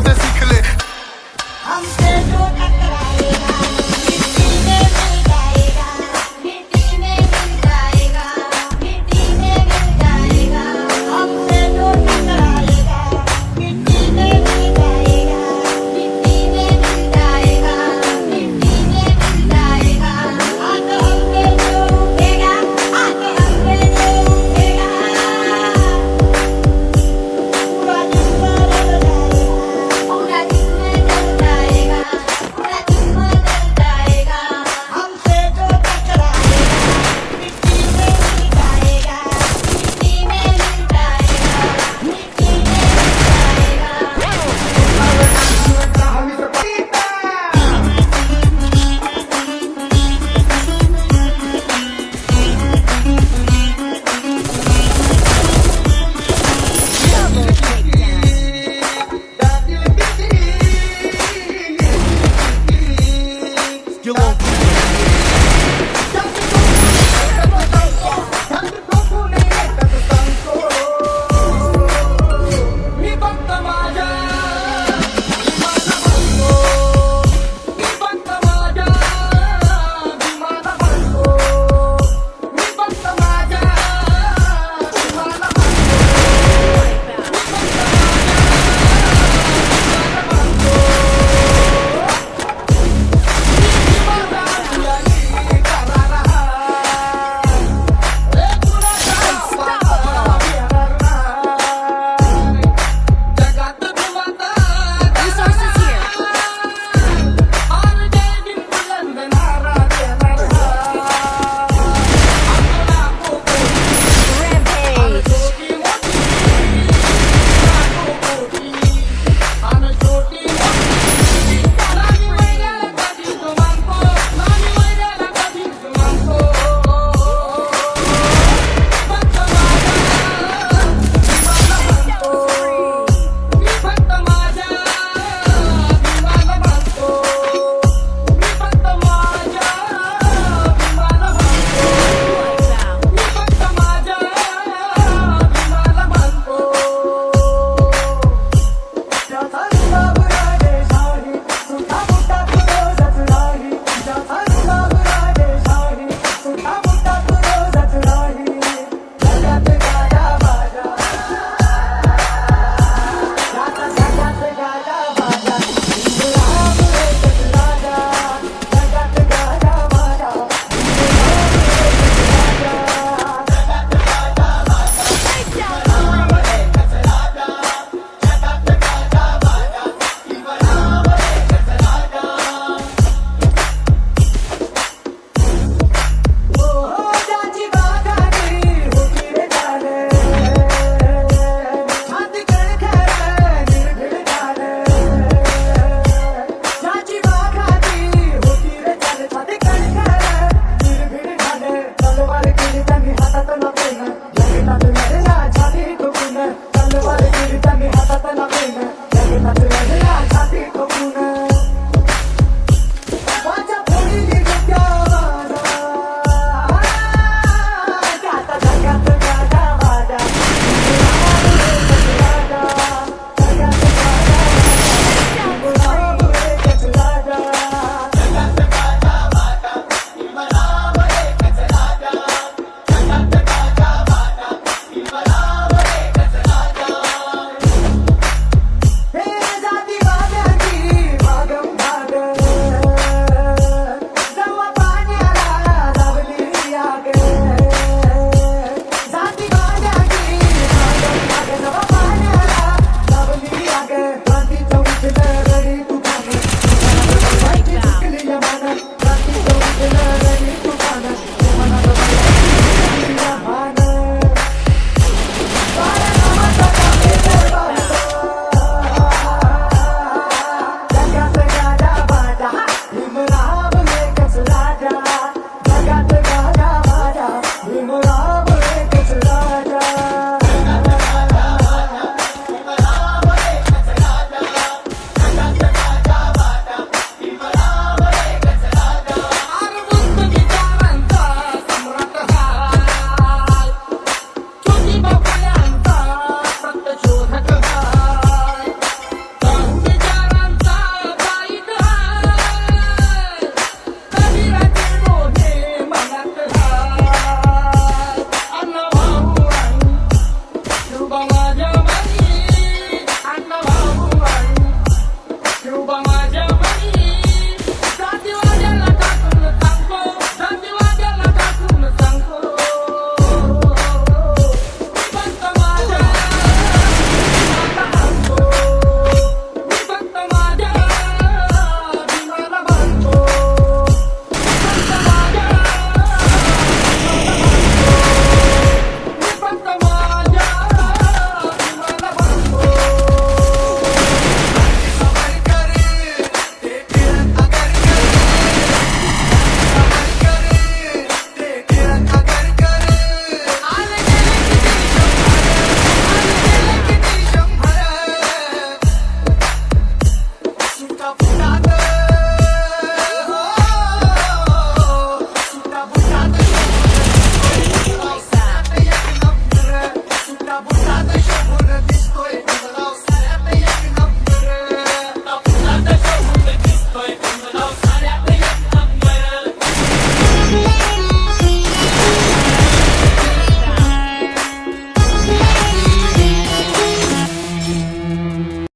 से सीख ले। हमसे जो टकराएगा मिट्टी में मिल जाएगा, मिट्टी में मिल जाएगा, मिट्टी में मिल जाएगा। हमसे जो टकराएगा मिट्टी में मिल जाएगा, मिट्टी में मिल जाएगा, मिट्टी में मिल जाएगा। आग हमसे जो उठेगा, आग हमसे जो उठेगा, पूरा जिस्म जल जाएगा, पूरा जिस्म जल जाएगा, पूरा जिस्म जल जाएगा। हमसे जो टकराएगा मिट्टी में मिल जाएगा, मिट्टी में मिल जाएगा, मिट्टी में मिल तलवार गिरतानी हातात ना पेन, लगेच लढला छाती ठोकून.